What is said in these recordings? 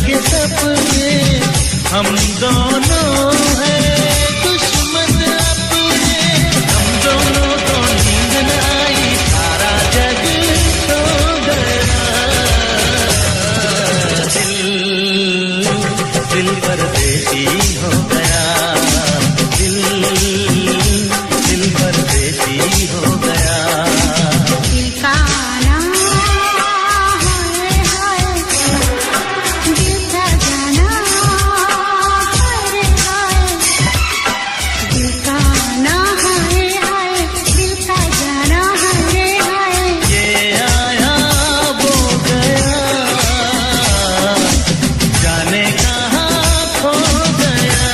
के सपने हम दोनों हैं दुश्मन अपने। हम दोनों को नींद न आई, सारा जग सो गया। दिल परदेसी हो गया, दिल परदेसी हो गया। दिल का आना हाय हाय, दिल का जाना हाय हाय। दिल का आना हाय हाय, दिल का जाना हाय हाय। ये आया वो गया, जाने कहाँ खो गया।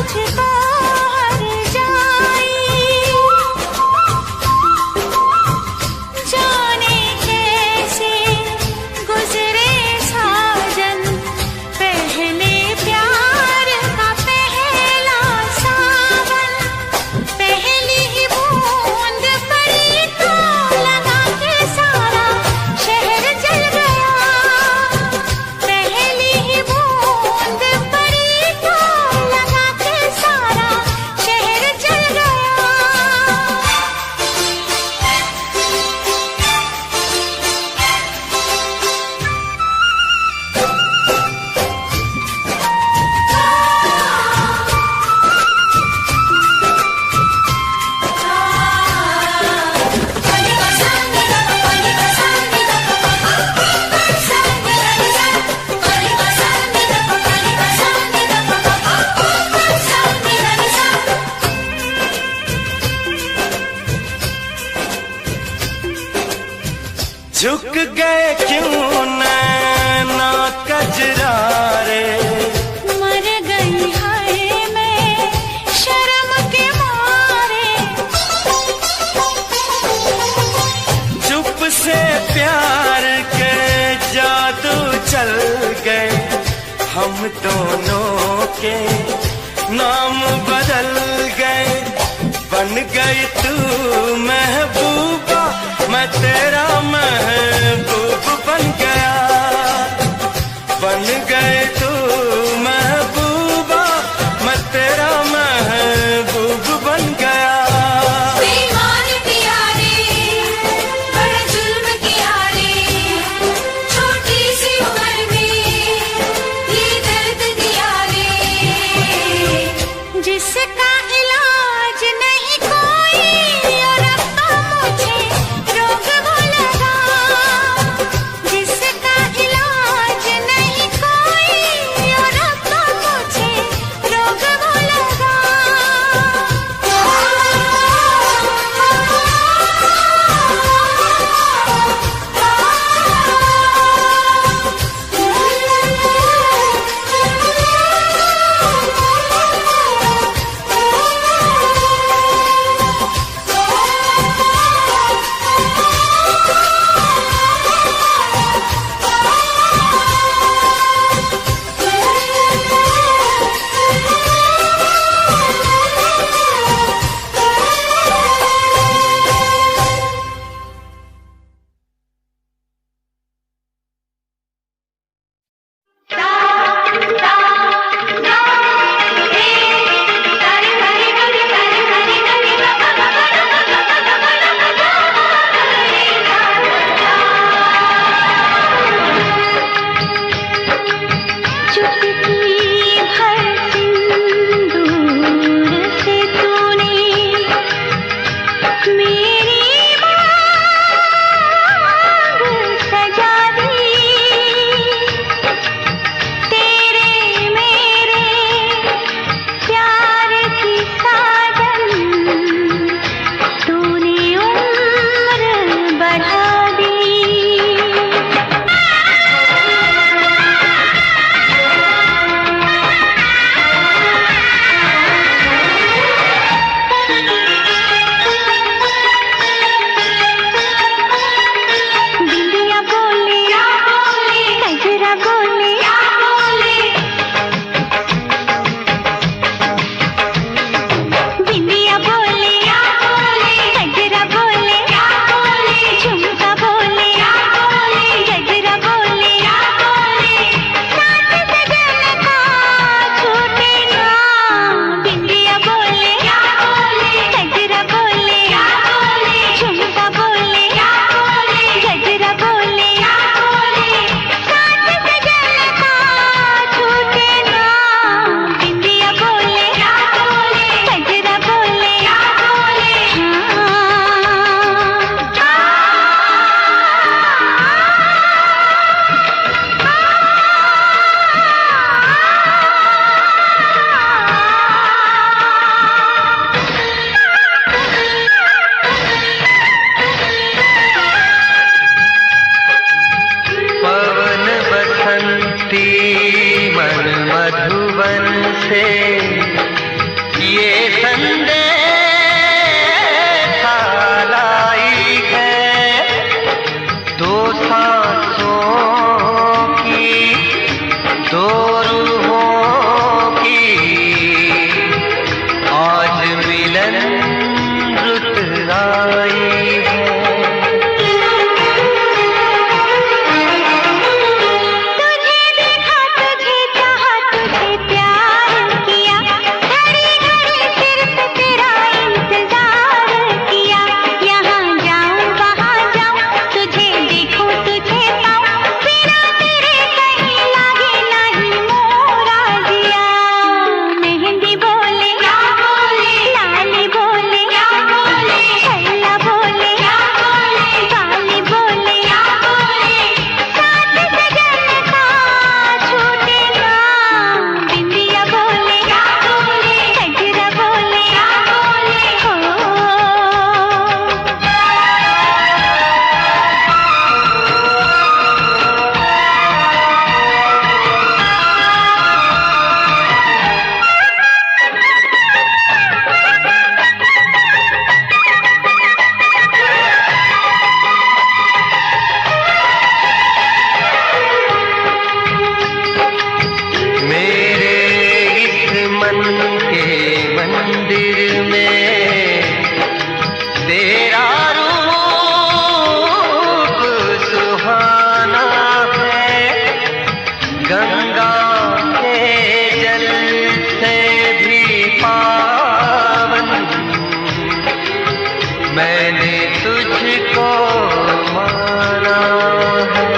मुझको हर जाई, जाने कैसे गुजरे साजन पहले प्यार का पहला सावन, पहली ही बूंद पड़ी तो लगा के सारा शहर जल गया, पहली ही बूंद पड़ी तो लगा के सारा शहर जल गया। झुक गए क्यों नैना कजरारे, मर गई है मैं शर्म के मारे, चुप से प्यार के जादू चल गए, हम दोनों के नाम बदल गए, बन गई तू महबूबा मैं तेरा महबूब बन गया, बन गए तू महबूबा मैं तेरा महबूब बन गया। बेईमान पिया रे बड़ा जुल्म किया रे, छोटी सी उम्र में ये दर्द दिया रे, जिसका इलाज नहीं कोई और अब मुझे रोग वो लगा, जिसका इलाज नहीं कोई और अब मुझे रोग वो लगा। के मंदिर में तेरा रूप सुहाना है, गंगा के जल से भी पावन मैंने तुझको माना है।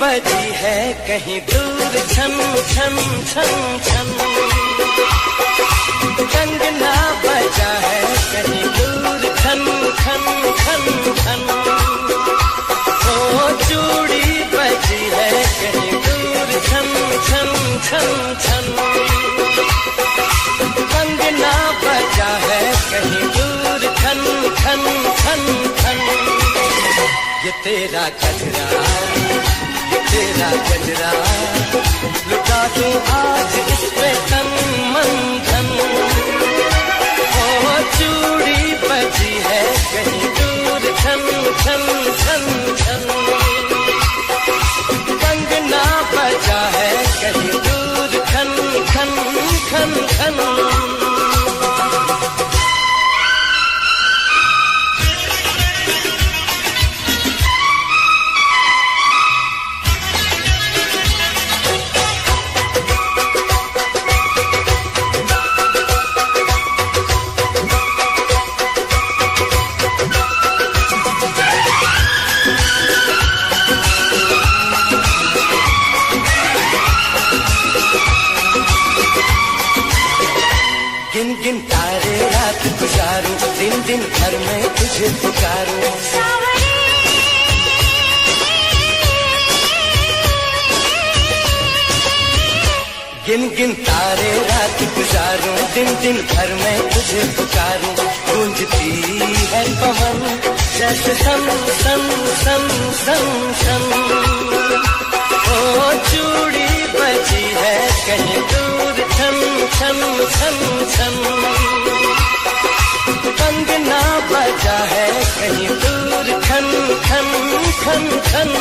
बजी है कहीं दूर छन छन छन छन, कंगना बजा है कहीं दूर खन खन खन खन, ओ चूड़ी बजी है कहीं दूर छन छन छन छन, कंगना बजा है कहीं दूर खन खन खन खन। ये तेरा गजरा, ये तेरा गजरा, लुटा दूं आज इस पे तन मन धन, ओ चूड़ी बजी है कहीं दूर छन छन छन छन, कंगना बजा है कहीं दूर खन खन खन खन। गिन गिन तारे रात गुजारूं, दिन दिन घर में तुझे पुकारूं, गिन गिन तारे रात गुजारूं, दिन दिन घर में तुझे पुकारूं, गूंजती है पवन जैसे सन सन सन सन सन, ओ चूड़ी बजी है कहीं दूर छन छन छन छन, कंगना बजा है कहीं दूर खन खन खन खन।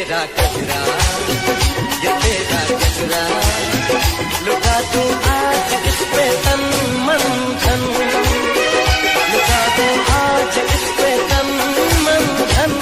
तेरा गजरा, ये तेरा गजरा, लुटा दूं आज इस पे तन मन धन, लुटा दूं आज इस पे तन मन धन।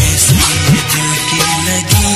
कैसी दिल की लगी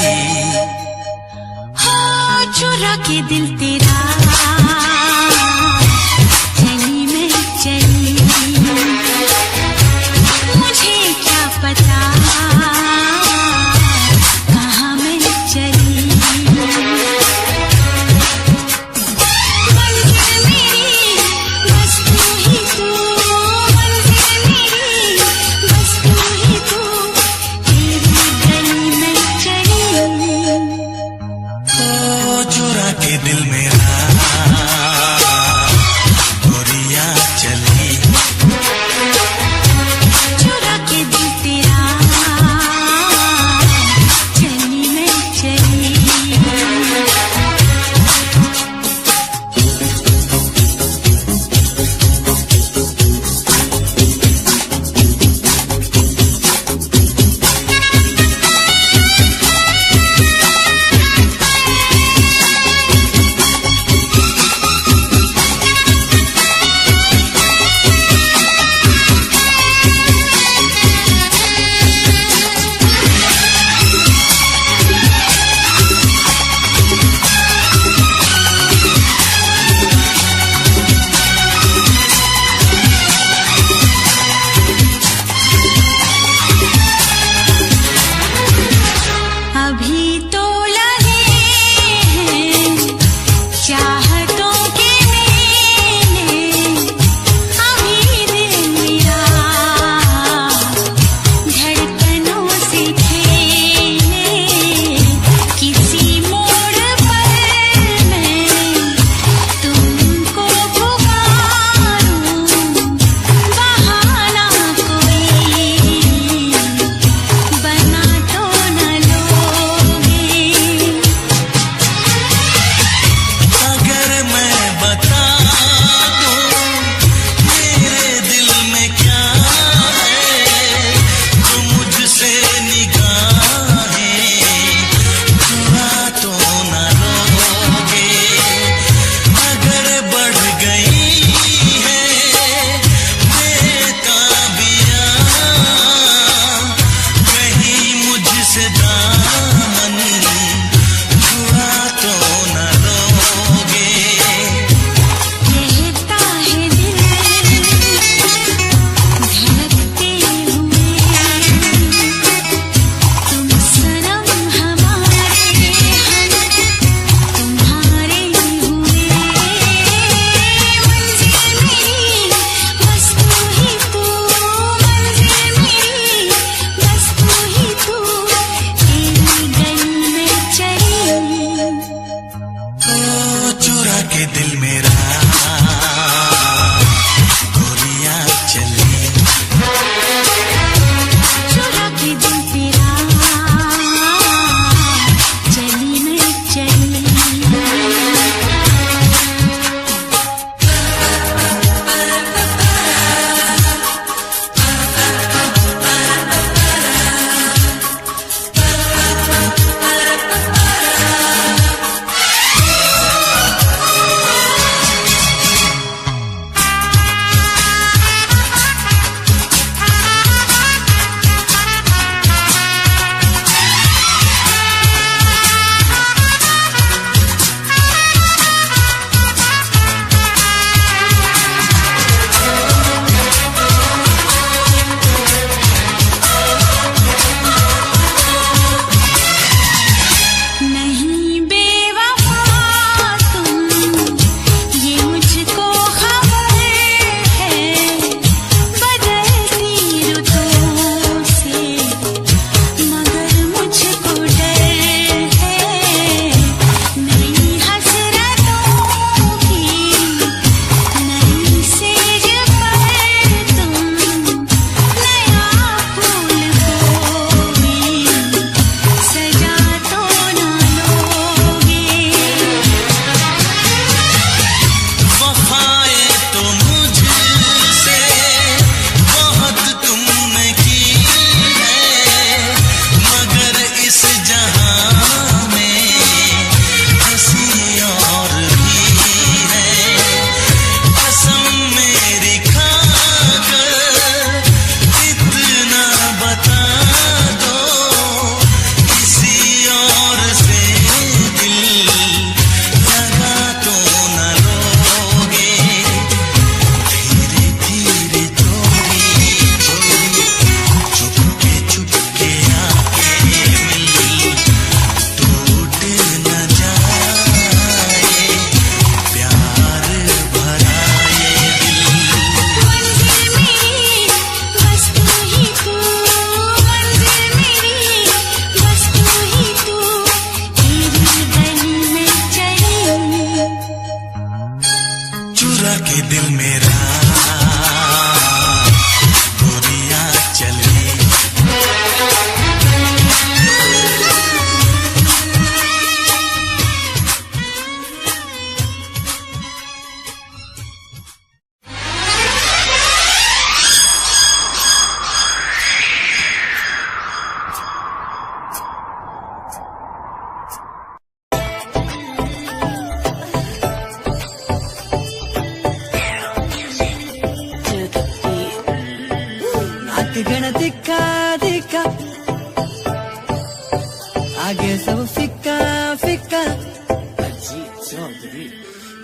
आगे सब फिक्का फिक्का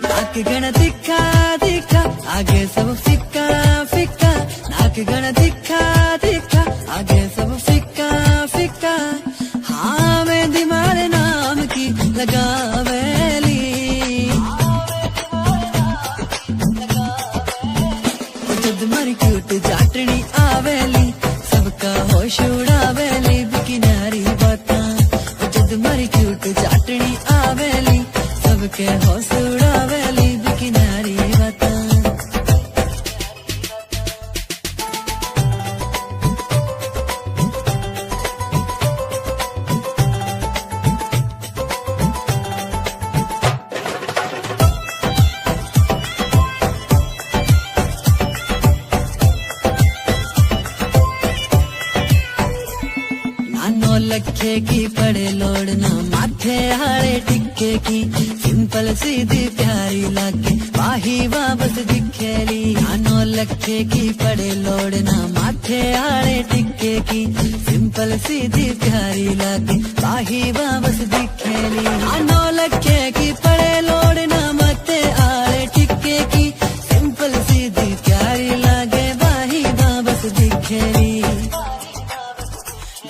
नाक गण दिखा दिखा आगे सब फिक्का फिक्का नाक गण दिखा दिखा आगे सब फिक्का फिक्का हाँ मैं दिमाग नाम की लगावेली जद मरी क्यूट जाटनी आवेली सबका होश उड़ावेली बिकिनारी बाता जद मरी क्यूट जाटनी आवेली सबके होश उड़ावेली बिकिनारी बाता नौ लखे की पड़े लोड़ना माथे हारे टिक्के की सिंपल सीधी प्यारी लागे वाही वापस दिखेली 9 लखे की पड़े लोड़ना माथे हारे टिक्के की सिंपल सीधी प्यारी लागे वाही वापस दिखेली 9 लखे की पड़े लोड़ना माथे हारे टिक्के की सिंपल सीधी प्यारी लागे वाही वापस दिखेली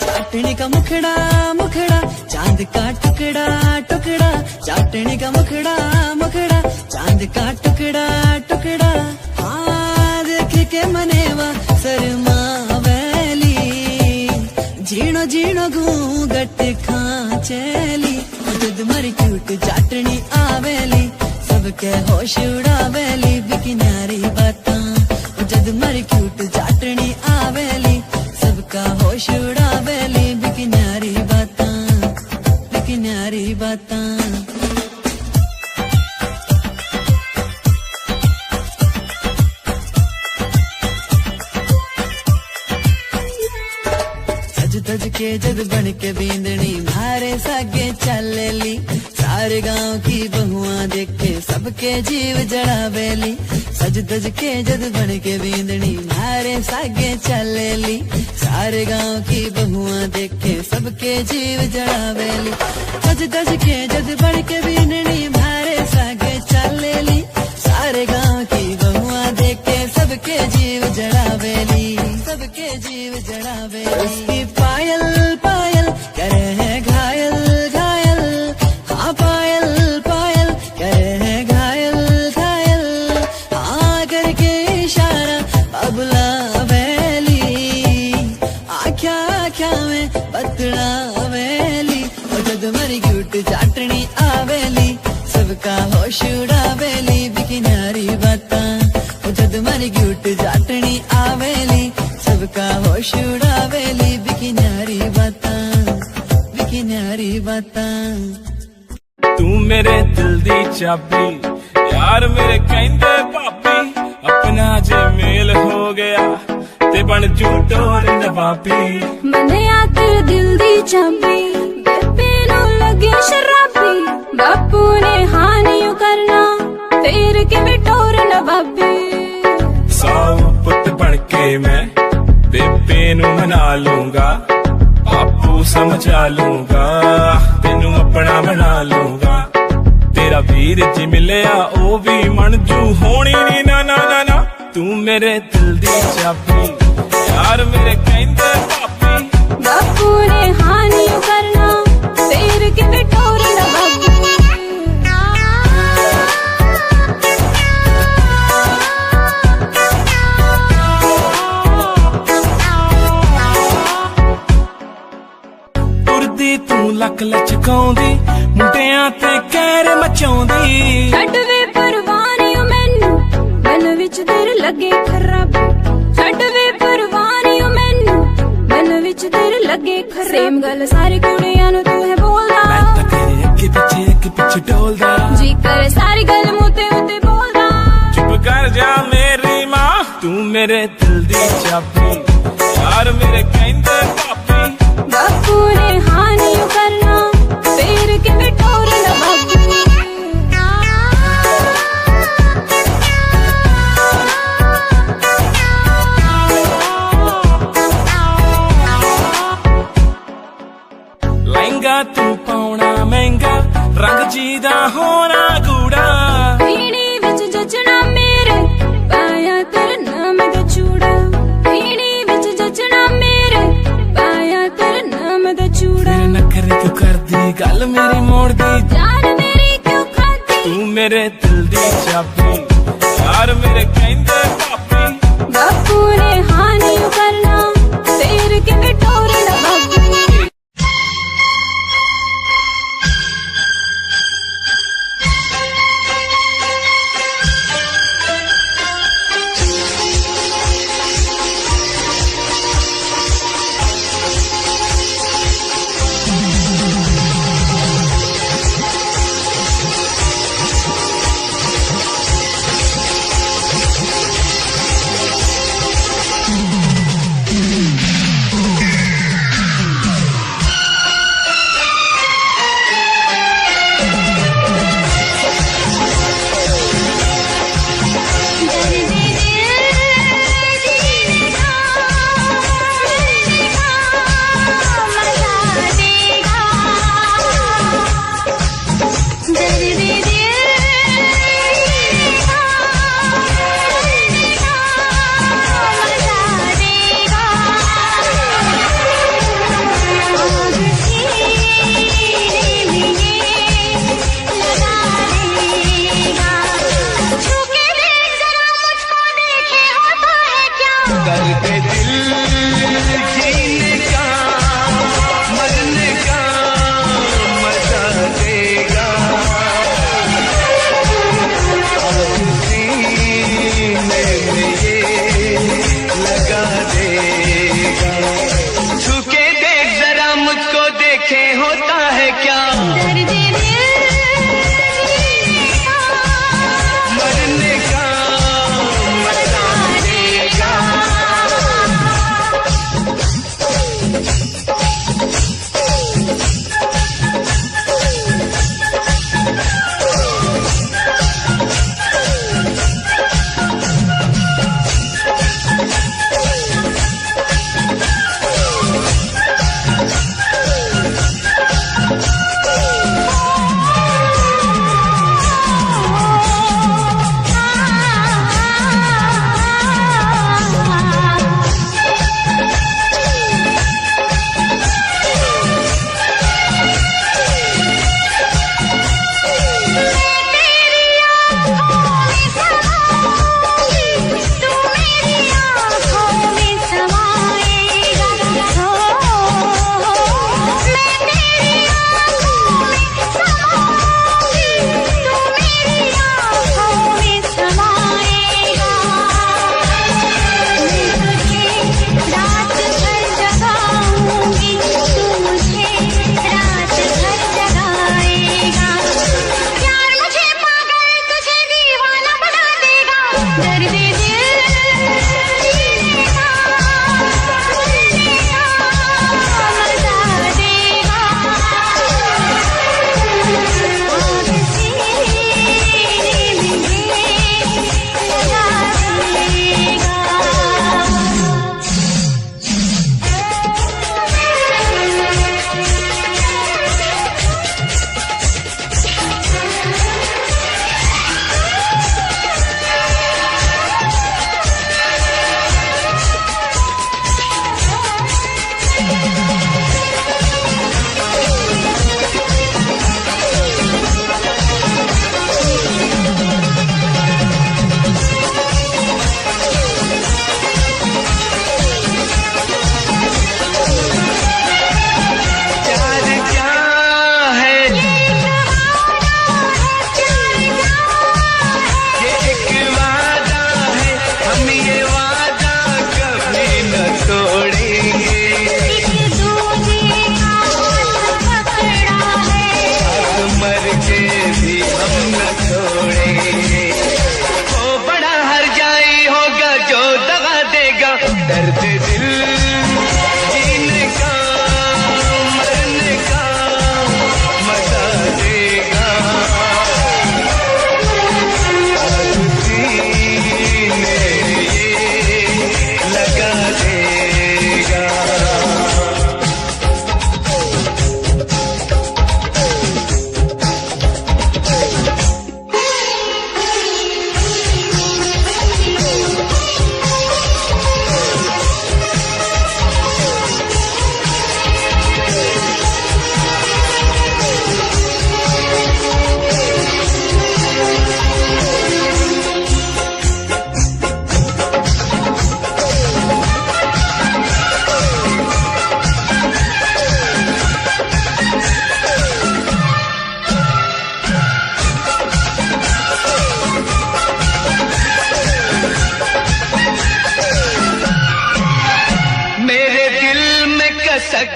चाटनी का मुखड़ा मुखड़ा चांद का टुकड़ा टुकड़ा चाटनी का मुखड़ा मुखड़ा चांद का टुकड़ा टुकड़ा हाँ देख के मनेवा शर्मावेली जीणो जीणो घूंघट खांचेली जद मरी क्यूट चाटनी आवेली सबके होश उड़ावेली बिकिनारी बाता जद मरी क्यूट चाटनी आवेली सबका होश उड़ावेली बिकिनारी बाता बिकिनारी बाता सज धज के जद बन के बींदनी मारे सागे चलेली सारे गांव की बहुआं देख के सबके जीव जड़ावेली सज धज के जद बन के बींदनी मारे सागे चलेली सारे गांव की बहुआं देख के सबके जीव जड़ावेली सज धज के जद बन के बींदनी मारे सागे चलेली सारे गांव की बहुआं देख के सबके जीव जड़ावेली सबके जीव जड़ावेली उसकी पायल पायल करे है घायल घायल हाँ पायल पायल करे है घायल घायल हाँ करके इशारा बबला वेली आख्या आख्या में बतड़ा वेली जद मरी क्यूट चाटनी आवेली सबका होश उड़ावेली बिकिनारी बाता जद मरी क्यूट चाटनी आवेली सबका होश उड़ावेली बिकिनारी बाता बिकिनारी बाता तू मेरे दिल दी चाबी यार मेरे कहंदे भाभी अपना जे मेल हो गया ते बन जू टोर नवाबी मने आकर दिल दी चाबी बेबे नु लगे शराबी बापू ने हानियो करना तेर के टोर नवाबी साऊ पुत बन के मैं बेबे नु मना लूंगा बापू समझा लूंगा तेनू अपना बना लूंगा तेरा वीर जी मिलिया ओ भी मनजू होनी नी ना ना ना ना तू मेरे दिल दी चाबी यार मेरे कहंदे भाभी बापू ने हानियो करना तेर के टोर नवाबी तू लक लचकाउंदी मुंडियां ते कहर मचाउंदी छड़ वे परवानियो मैनू मन विच तेरे लगे खराब छड़ वे परवानियो मैनू मन विच तेरे लगे खराब सेम गल सारी कुड़ियां नु तू है बोलदा मैं तां तेरे अगे पिछे डोलदा जी करे सारी गल मुते उते बोलदा चुप कर जा मेरी मां तू मेरे दिल दी चाबी यार मेरे कहंदे भाभी बापू ने हानियो करना तेर के टोर नवाबी लहंगा तू पाउना महंगा रंग जी दा होना गूड़ा पीनी विच जचना मेरे पाया तेरे नाम दा चूड़ा पीनी विच जचना मेरे पाया तेरे नाम दा चूड़ा मेरे नखरे क्यों कर दी गल मेरी मोड़ दी जान मेरी क्यों खाती तू मेरे दिल दी चाबी यार मेरे कहंदे पापी बापू ने हानि करना तेरे के टोरना बापू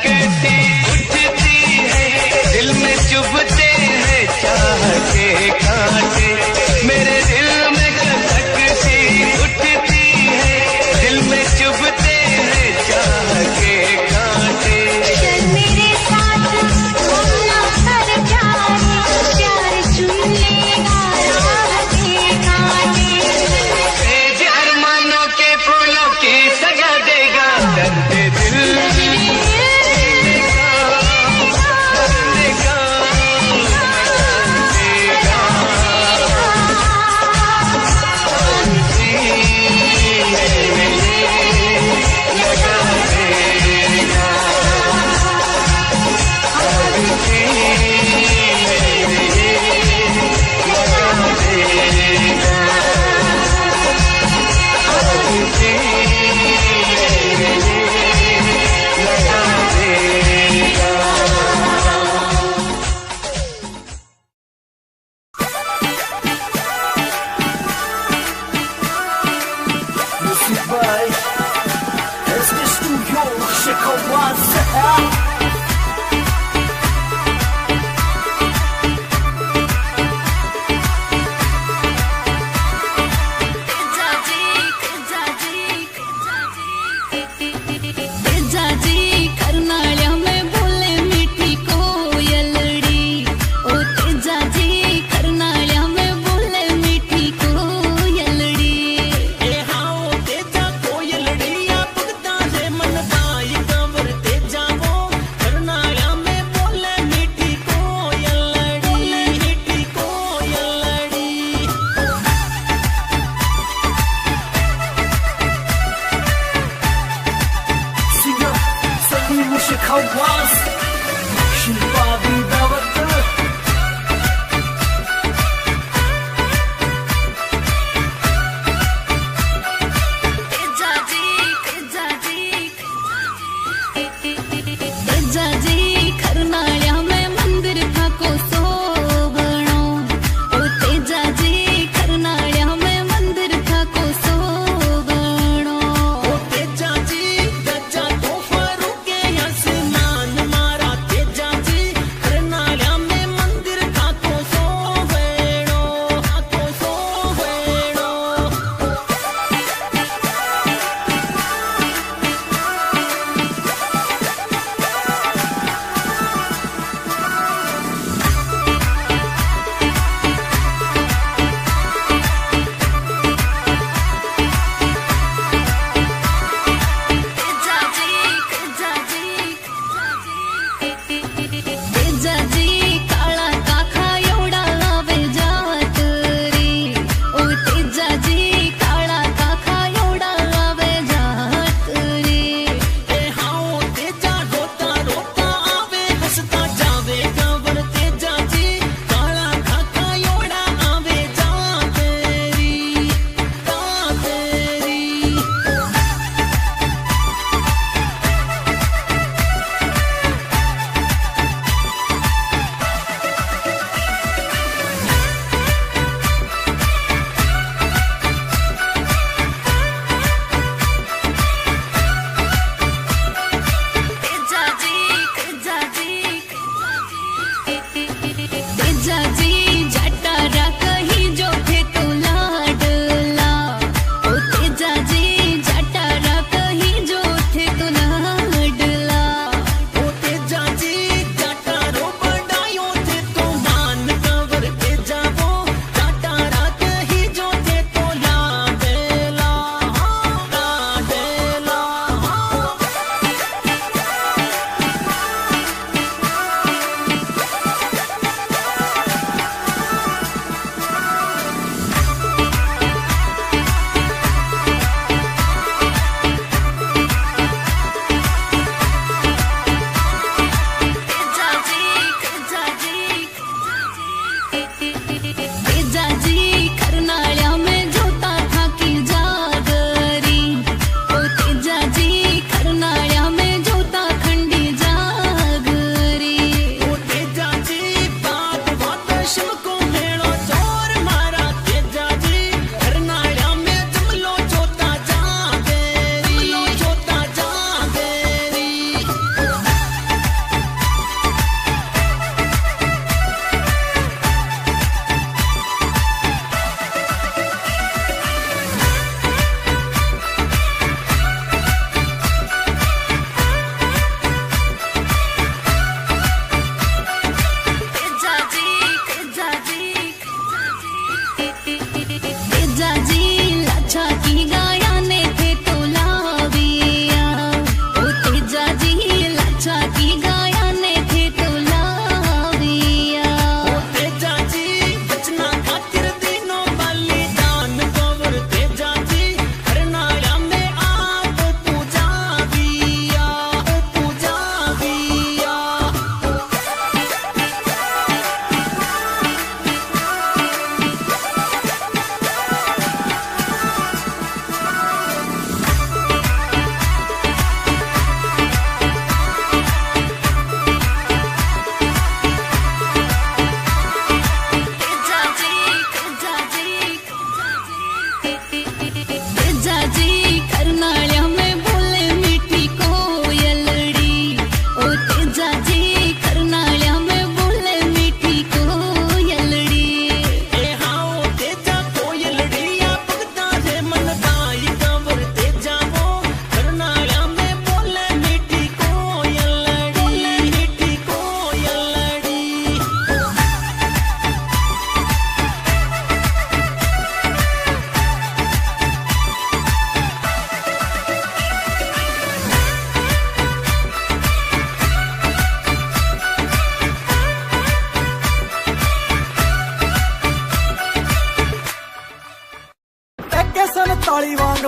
कैसी उठती है, दिल में चुभते हैं चाह के कांटे, मेरे दिल में कसक सी उठती है, दिल में चुभते हैं चाह के कांटे। चल मेरे साथ घूमना कर जाए, प्यार चुन लेगा राह के कांटे। तेज अरमानों के फूलों की सजा देगा दर्द दिल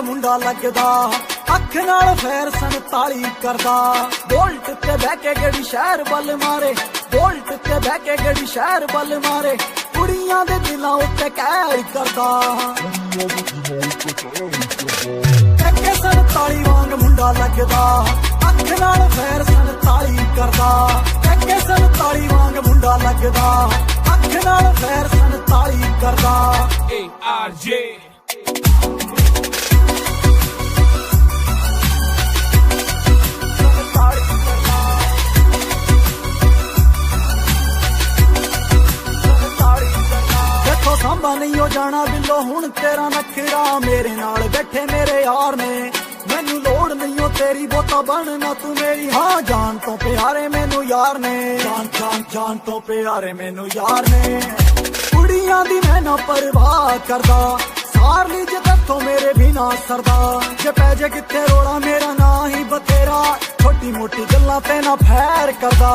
मुंडा लगदा अख नाल फैर 47 करदा बोल्ट ते बह के गड़ी शहर बल मारे बोल्ट ते बह के गड़ी शहर बल मारे कुड़ियां दे दिलां उत्ते कहर करदा के 47 वांग मुंडा लगदा अख नाल फैर 47 करदा के 47 वांग मुंडा लगदा अख नाल फैर 47 करदा ARJ सांबा नहीं हो जाना बिलो हुण तेरा नखरा मेरे नाल बैठे मेरे यार ने मैनू लोड़ नहीं हो तेरी बोता बनना तू मेरी हाँ जान तो प्यारे मैनू यार ने जान जान जान तो प्यारे मैनू यार ने कुड़ियां दी मैं ना परवाह करदा सार ली जे तत्थों मेरे भी ना सरदा जे पै जे किथे रोड़ा मेरा ना ही बतेरा छोटी मोटी गल्लां ते ना फैर करदा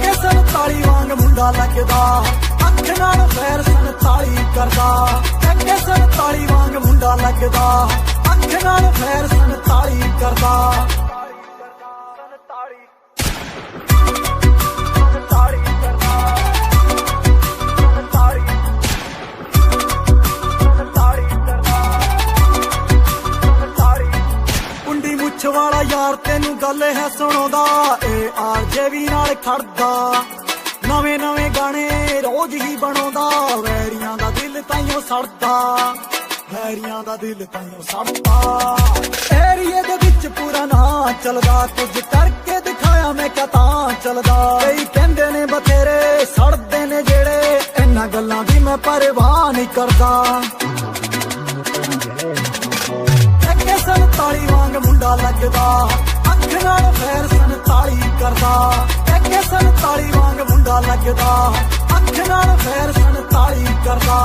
के 47 वांग मुंडा लगदा अख नाल फैर 47 करदा के 47 वांग मुंडा लगदा अख नाल फैर 47 करदा कुंडी मुछ वाला यार तेनू गल है सुणोदा ARJ भी नाल खड़दा नवे नवे गाने रोज ही बनोदा वैरियां दा दिल ताइयों सड़दा वैरियां दा दिल ताइयों सड़दा एरिए दे विच पूरा ना चलदा कुछ करके दिखाया मैं क्या तां चलदा कई कहंदे ने बथेरे सड़दे ने जेड़े इन्हां गल्लां दी मैं परवाह नहीं करदा के 47 वांग मुंडा लगदा अख नाल फैर 47 करदा के 47 वांग मुंडा लगदा अख नाल फैर 47 करदा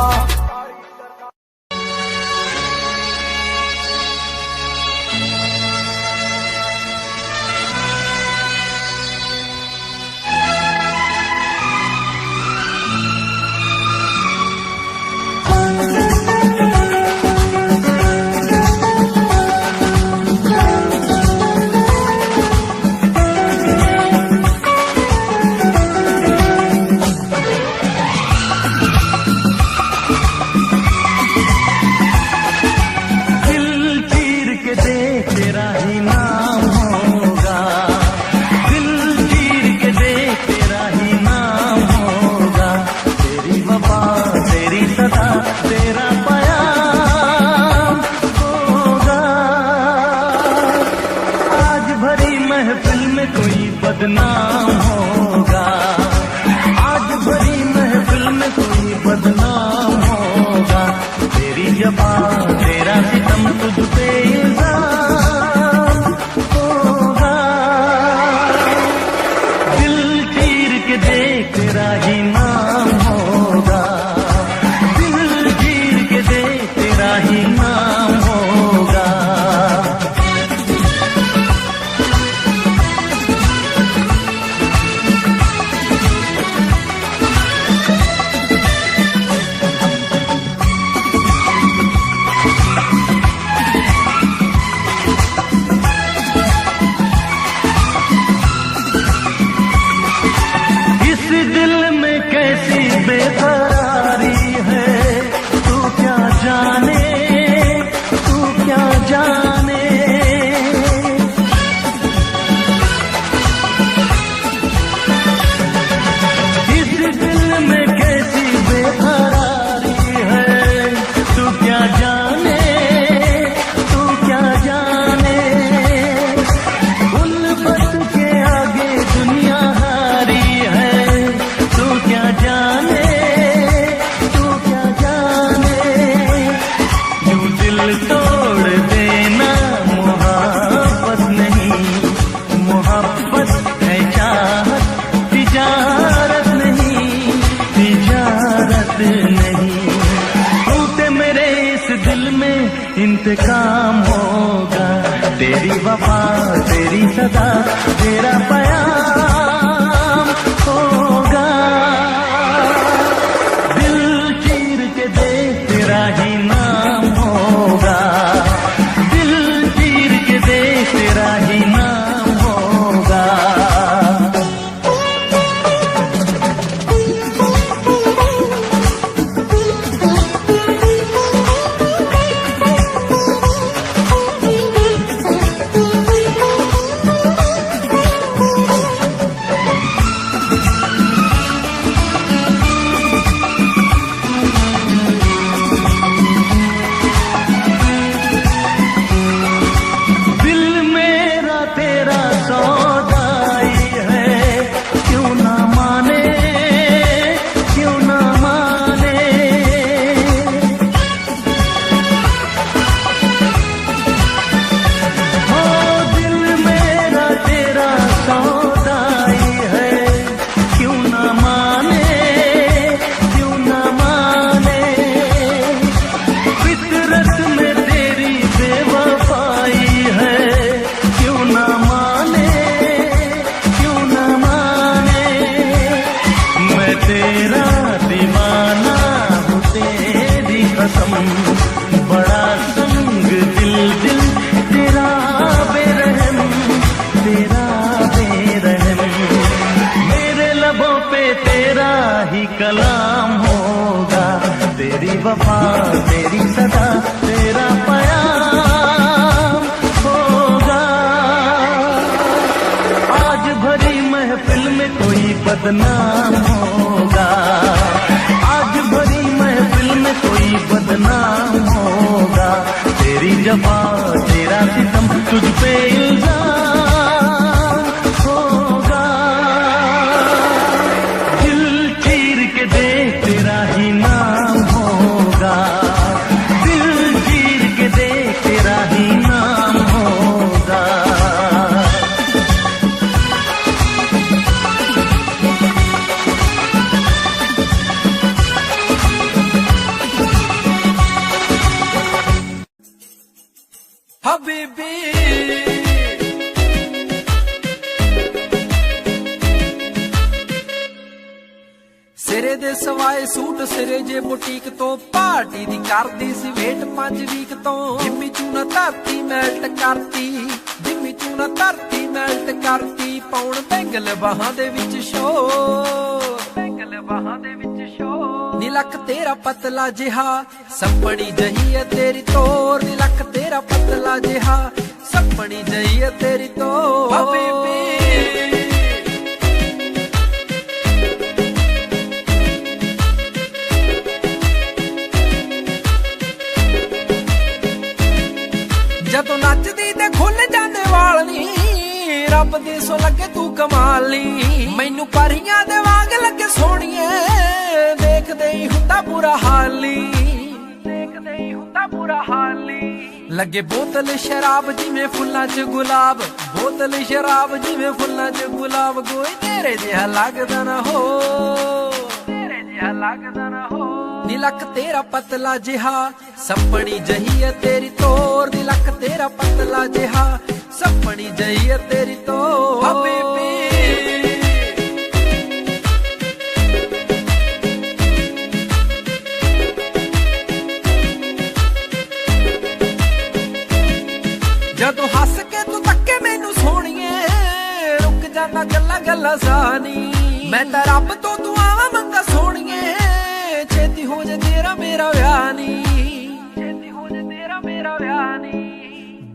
बदनाम होगा आज भरी महफिल में कोई बदनाम होगा तेरी जबान तेरा सितम तुझ पे इल्जाम होगा दिल चीर के देख तेरा ही नाम होगा दिल चीर के देख तेरा ही नाम होगा बेकरारी है तू क्या जाने तू क्या जाने इस दिल में कैसी बेकरारी है तू क्या जाने तू क्या जाने उल्फत के आगे दुनिया हारी है तू क्या जाने तोड़ देना मोहब्बत नहीं मोहब्बत है चाहत तिजारत नहीं तिजारत नहीं टूटे मेरे इस दिल में इंतकाम होगा तेरी वफा तेरी सदा तेरा प्यार होगा दिल चीर के देख तेरा ही महफिल में कोई बदनाम होगा, आज भरी महफिल में कोई बदनाम होगा। तेरी जफा तेरा सितम तुझ पे इल्जाम होगा। दिल चीर के देख तेरा ही नाम होगा, दिल चीर के देख तेरा ही नाम होगा। हबीबी सिरे दे सवाए सूट सिरे जे बुटीक तो पार्टी दी करदी सी वेट 5 वीक तो जिम्मी चूना धरती मैल्ट करती, जिम्मी चूना धरती मैल्ट करती। पौण बैंगल बाहां दे विच शो, बैंगल बाहां दे विच शो। नी लक तेरा पतला जिहा सपनी जही है तेरी तोर, नी लक तेरा पतला जिहा सपनी जही है तेरी तोर। हबीबी ਜਦੋਂ ਨੱਚਦੀ ਤੇ ਖੁੱਲ ਜਾਂਦੇ ਵਾਲ ਨੀ, ਰੱਬ ਦੀ ਸੋ ਲੱਗੇ ਤੂੰ ਕਮਾਲੀ। ਮੈਨੂੰ ਪਰੀਆਂ ਦੇ ਵਾਂਗ ਲੱਗੇ ਸੋਹਣੀਏ, ਦੇਖਦੇ ਹੀ ਹੁੰਦਾ ਬੁਰਾ ਹਾਲੀ, ਦੇਖਦੇ ਹੀ ਹੁੰਦਾ ਬੁਰਾ ਹਾਲੀ। ਲੱਗੇ ਬੋਤਲ ਸ਼ਰਾਬ ਜਿਵੇਂ ਫੁੱਲਾਂ 'ਚ ਗੁਲਾਬ, ਬੋਤਲ ਸ਼ਰਾਬ ਜਿਵੇਂ ਫੁੱਲਾਂ 'ਚ ਗੁਲਾਬ। ਕੋਈ ਤੇਰੇ ਜਿਹਾ ਲੱਗਦਾ ਨਾ ਹੋ, ਤੇਰੇ ਜਿਹਾ ਲੱਗਦਾ ਨਾ ਹੋ। ਨੀ ਲੱਕ ਤੇਰਾ ਪਤਲਾ ਜਿਹਾ ਸੱਪਣੀ ਜਹੀ ਹੈ ਤੇਰੀ ਤੋਰ, ਨੀ ਲੱਕ ਤੇਰਾ ਪਤਲਾ ਜਿਹਾ ਸੱਪਣੀ ਜਹੀ ਹੈ ਤੇਰੀ ਤੋਰ। ਹਬੀਬੀ ਜਦੋਂ ਹੱਸ ਕੇ ਤੂੰ ਤੱਕੇ ਮੈਨੂੰ ਸੋਹਣੀਏ, ਰੁਕ ਜਾਂਦਾ ਗੱਲਾਂ ਗੱਲਾਂ ਸਾਨੀ। ਮੈਂ ਤਾਂ ਰੱਬ ਤੋਂ ਦੁਆਵਾਂ ਮੰਗਾ ਸੋਹਣੀਏ, ਛੇਤੀ ਹੋ ਜਾ ਤੇਰਾ ਮੇਰਾ ਵਿਆਹ ਨੀ, ਛੇਤੀ ਹੋ ਜਾ ਤੇਰਾ ਮੇਰਾ ਵਿਆਹ ਨੀ।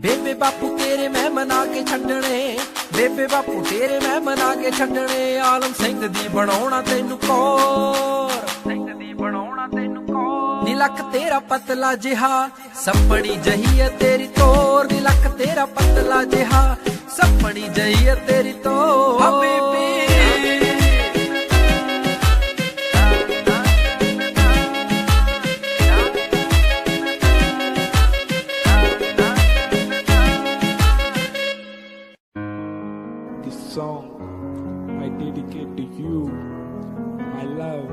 ਬੇਬੇ ਬਾਪੂ ਤੇਰੇ ਮੈਂ ਮਨਾ ਕੇ ਛੱਡਣੇ, ਬੇਬੇ ਬਾਪੂ ਤੇਰੇ ਮੈਂ ਮਨਾ ਕੇ ਛੱਡਣੇ। ਆਲਮ ਸਿੰਘ ਦੀ ਬਣਾਉਣਾ ਤੈਨੂੰ ਕੌਰ, ਸਿੰਘ ਦੀ ਬਣਾਉਣਾ ਤੈਨੂੰ ਕੌਰ। ਨੀ ਲੱਕ ਤੇਰਾ ਪਤਲਾ ਜਿਹਾ ਸੱਪਣੀ ਜਹੀ ਹੈ ਤੇਰੀ ਤੋਰ, ਨੀ ਲੱਕ ਤੇਰਾ ਪਤਲਾ ਜਿਹਾ ਸੱਪਣੀ ਜਹੀ ਹੈ ਤੇਰੀ ਤੋਰ। ਹਬੀਬੀ Song I dedicate to you, my love.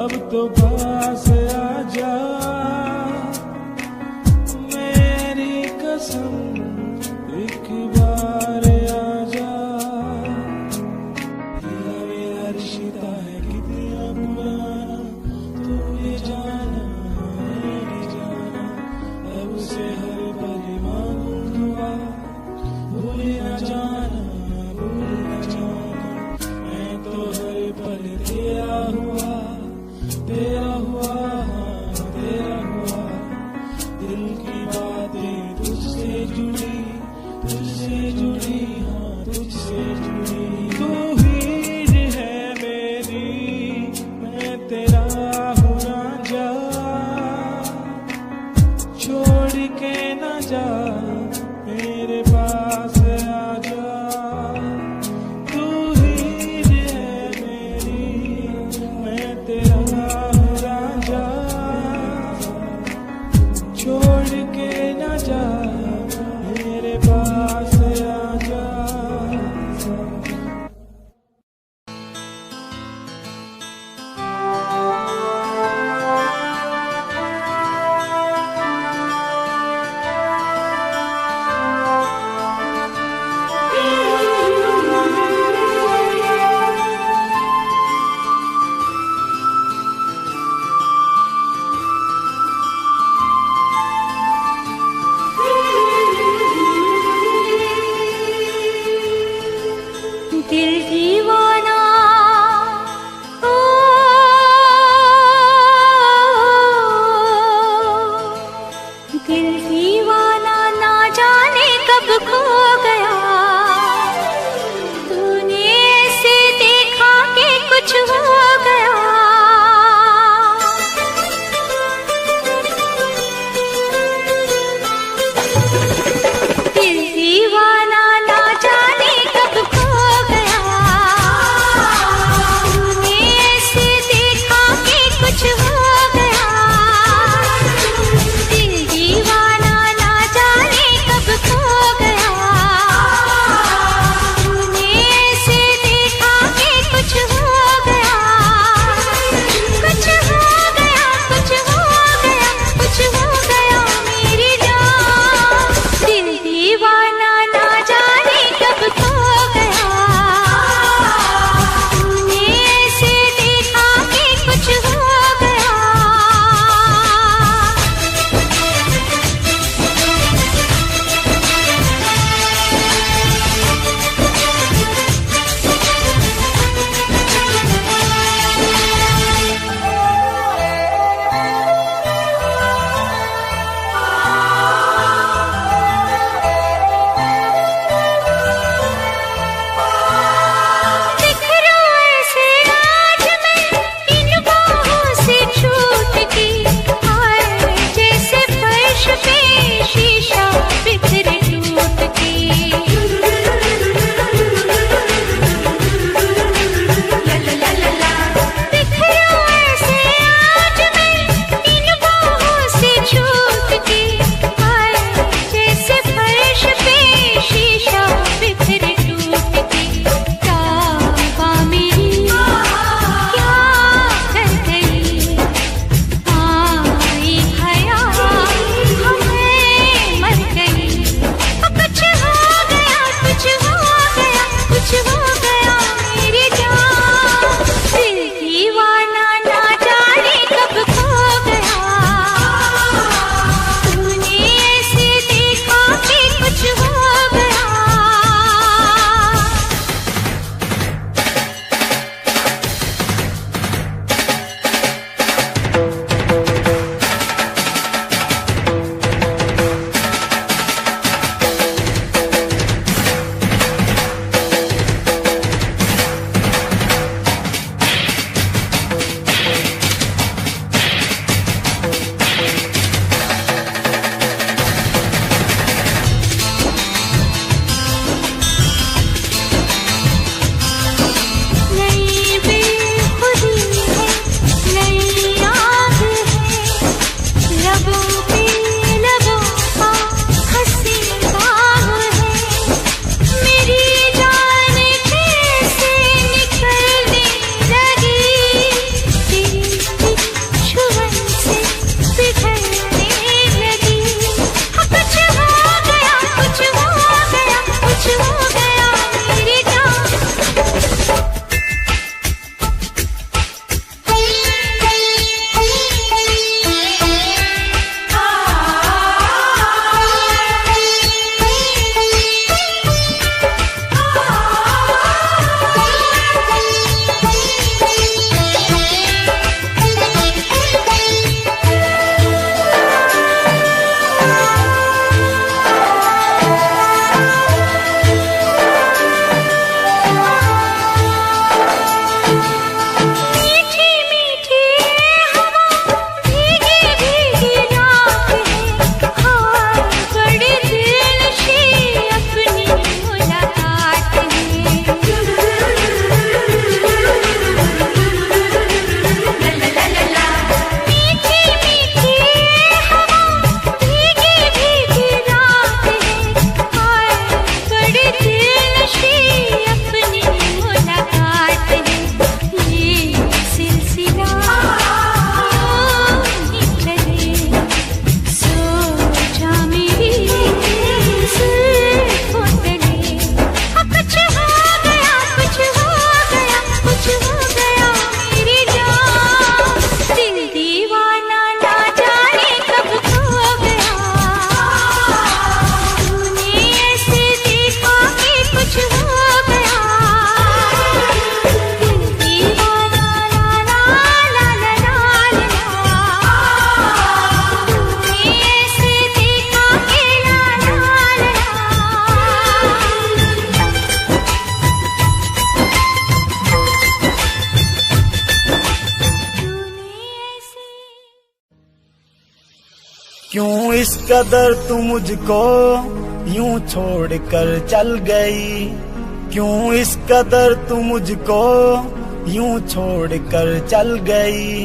अब तो पास आजा मेरी कसम एक बार आजा। मेरा रिश्ता है कितना पुराना, तू क्यों इस कदर तू मुझको यूं छोड़ कर चल गई, क्यों इस कदर तू मुझको यूं छोड़ कर चल गई।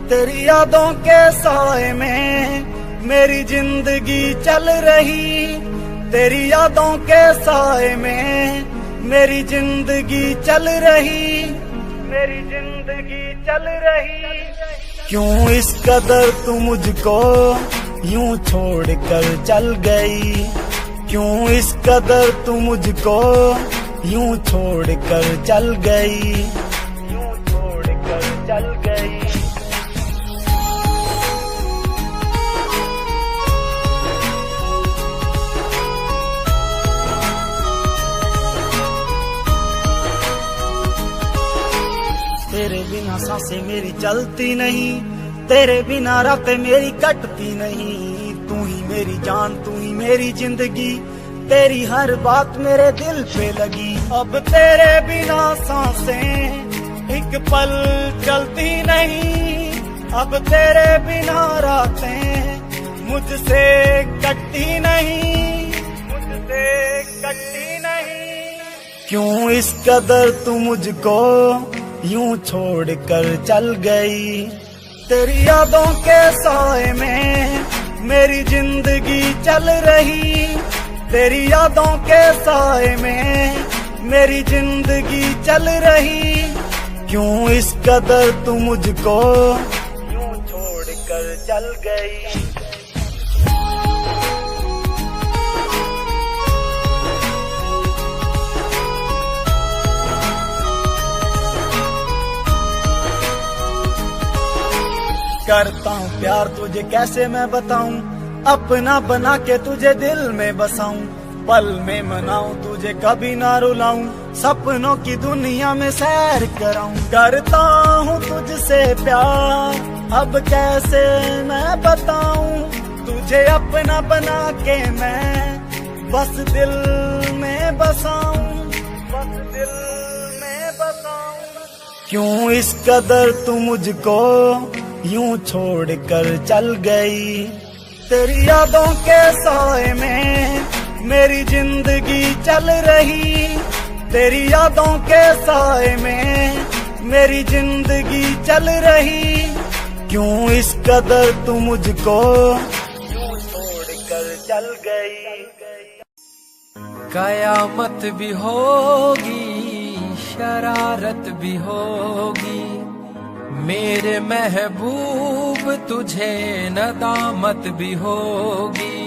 तेरी यादों के साए में मेरी जिंदगी चल रही, तेरी यादों के साए में मेरी जिंदगी चल रही, मेरी जिंदगी चल रही। क्यों इस कदर तू मुझको यूं छोड़ कर चल गई, क्यों इस कदर तू मुझको यूं छोड़ कर चल गई, यूं छोड़ कर चल गई। तेरे बिना सांसें मेरी चलती नहीं, तेरे बिना रातें मेरी कटती नहीं। तू ही मेरी जान, तू ही मेरी जिंदगी, तेरी हर बात मेरे दिल पे लगी। अब तेरे बिना सांसें एक पल चलती नहीं, अब तेरे बिना रातें मुझसे कटती नहीं, मुझसे कटती नहीं। क्यों इस कदर तू मुझको यूं छोड़ कर चल गई, तेरी यादों के साए में मेरी जिंदगी चल रही, तेरी यादों के साए में मेरी जिंदगी चल रही। क्यों इस कदर तू मुझको यूं छोड़ कर चल गई। करता हूँ प्यार तुझे कैसे मैं बताऊं, अपना बना के तुझे दिल में बसाऊं, पल में मनाऊं तुझे कभी ना रुलाऊं, सपनों की दुनिया में सैर कराऊं। करता हूँ तुझसे प्यार अब कैसे मैं बताऊं, तुझे अपना बना के मैं बस दिल में बसाऊं, बस दिल में बसाऊं। क्यों इस कदर तू मुझको यूं छोड़ कर चल गई, तेरी यादों के साए में मेरी जिंदगी चल रही, तेरी यादों के साए में मेरी जिंदगी चल रही। क्यों इस कदर तू मुझको यूं छोड़ कर चल गई। कयामत भी होगी, शरारत भी होगी, मेरे महबूब तुझे नदामत भी होगी।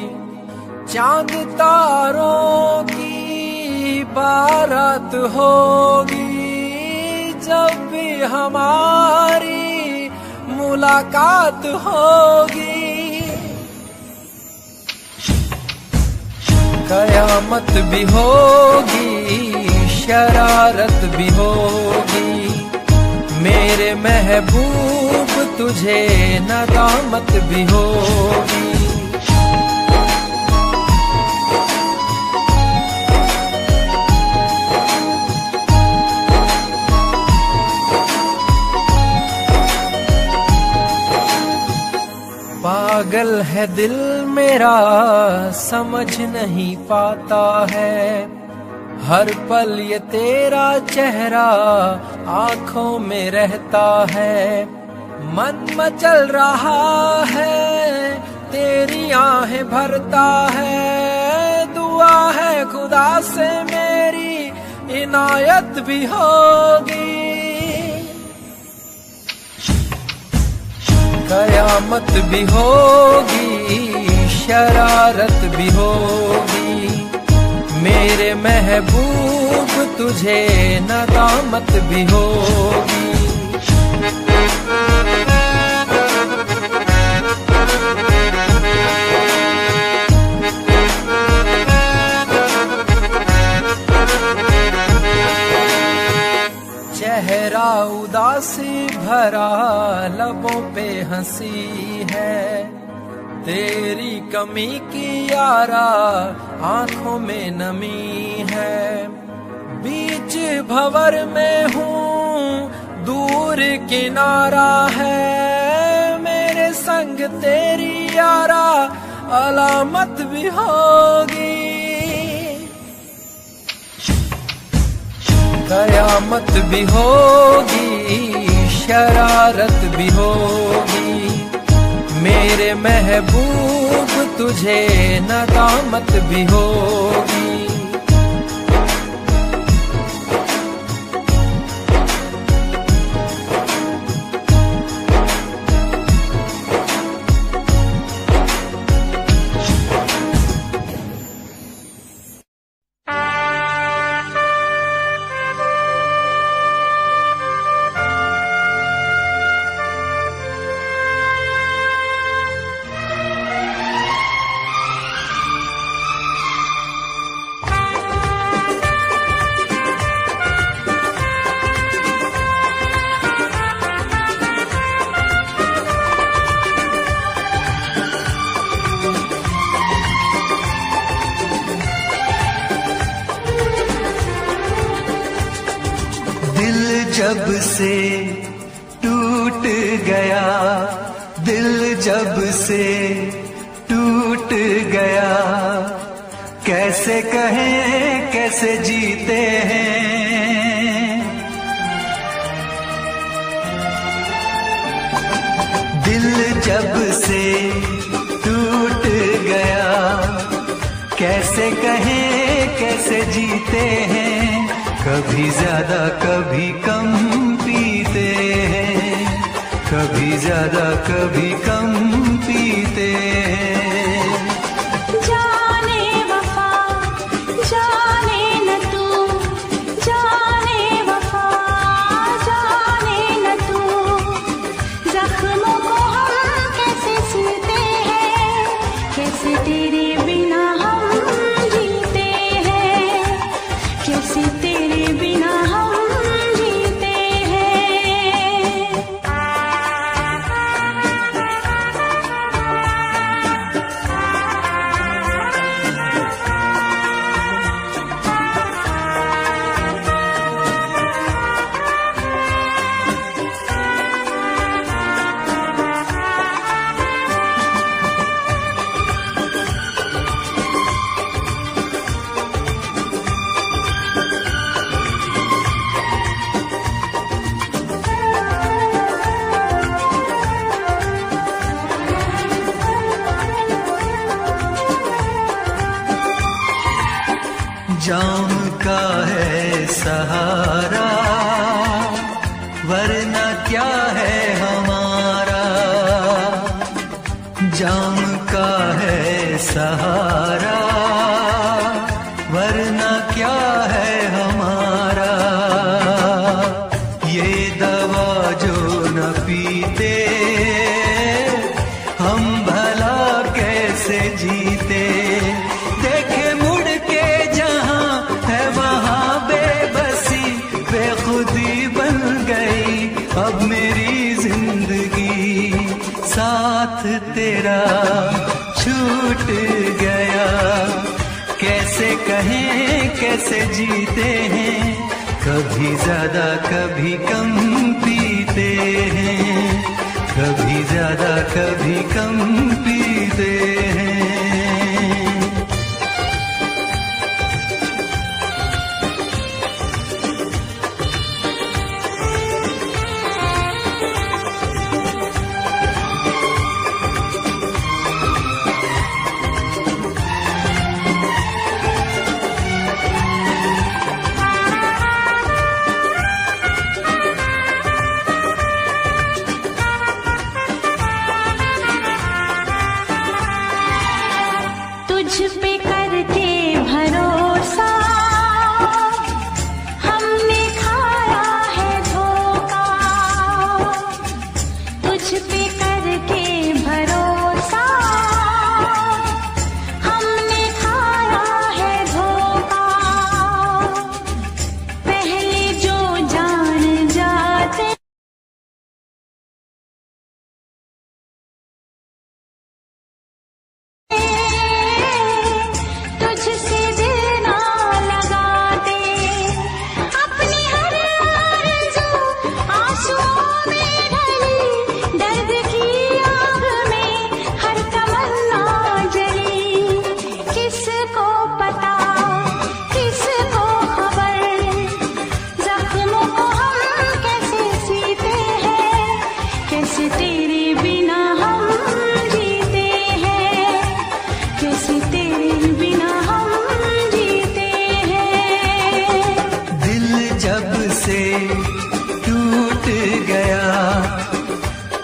चांद तारों की बारात होगी, जब भी हमारी मुलाकात होगी। कयामत भी होगी, शरारत भी होगी, मेरे महबूब तुझे नदामत भी होगी। पागल है दिल मेरा समझ नहीं पाता है, हर पल ये तेरा चेहरा आँखों में रहता है। मन मचल रहा है तेरी आहें भरता है, दुआ है खुदा से मेरी इनायत भी होगी। कयामत भी होगी, शरारत भी होगी, मेरे महबूब तुझे नदामत भी होगी। चेहरा उदासी भरा, लबों पे हंसी है, तेरी कमी की यारा आँखों में नमी है। बीच भंवर में हूँ दूर किनारा है, मेरे संग तेरी यारा शरा अलामत भी होगी, कयामत भी होगी, शरारत भी होगी। मेरे महबूब तुझे नदामत भी होगी। जब से टूट गया, दिल जब से टूट गया, कैसे कहें कैसे जीते हैं। दिल जब से टूट गया, कैसे कहें कैसे जीते हैं। कभी ज्यादा कभी कम पीते हैं, कभी ज्यादा कभी कम पीते हैं। जाने वफा जाने न तू, जाने वफा जाने न तू, जख्मों को हम कैसे सीते हैं, कैसे तेरे बिना हम जीते हैं, कैसे तेरे बिना हम जीते हैं। जाम का है सहारा, वरना क्या है हमारा। जाम का है सहारा, वरना क्या है हमारा। ये दवा जो न पीते, हम भला कैसे जीते। देखे मुड़ के जहां है वहां बेबसी, बेखुदी बन गई अब मेरी जिंदगी। साथ तेरा छूट गया, कैसे कहें कैसे जीते हैं। कभी ज्यादा कभी कम पीते हैं, कभी ज्यादा कभी कम पीते हैं। कैसे तेरे बिना हम जीते हैं, कैसे तेरे बिना हम जीते हैं। दिल जब से टूट गया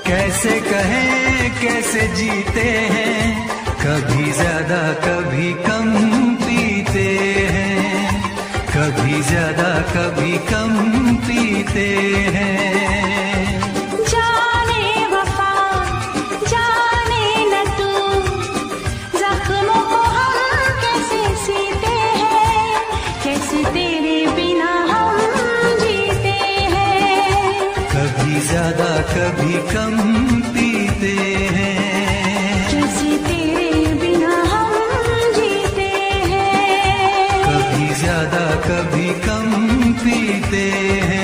कैसे कहें कैसे जीते हैं, कभी ज्यादा कभी कम पीते हैं, कभी ज्यादा कभी कम पीते हैं। जाने वफा जाने न तू, जख्मों को हम कैसे सीते हैं, कैसे तेरे बिना हम जीते हैं। कभी ज्यादा कभी कम पीते हैं, कैसे तेरे बिना हम जीते हैं। कभी ज्यादा कभी कम पीते हैं।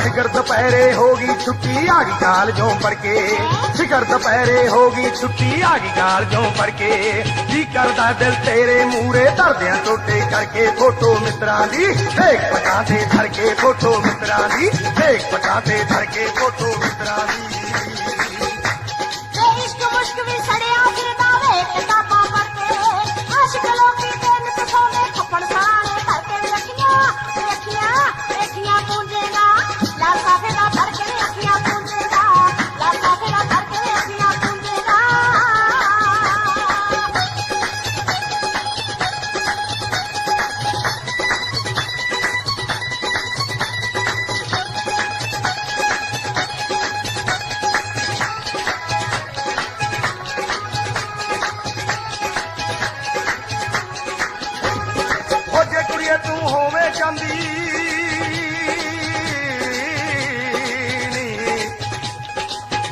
शिखर दोपहरे होगी छुट्टी आगी काल जो पड़ के, शिखर दोपहरे होगी छुट्टी आगी काल जो पड़ के, जी करदा दिल तेरे मूरे धरदियां टोटे करके, फोटो मित्रा दी देख पटाते धर के, फोटो मित्रा दी देख पटाते धर के, फोटो मित्रा दी। इश्क मुश्क भी सड़िया फिरदा वे किताबां पढ़ते, आशिक लोग भी दिन ते सोने खपड़ सारे करके रखियां रखियां रखियां पूंजेगा, लाल साफे दा धर के रखियां पूंजेगा, लाल साफे दा धर के रखियां पूंजेगा। ओ जे कुड़िए तू होवे चांदी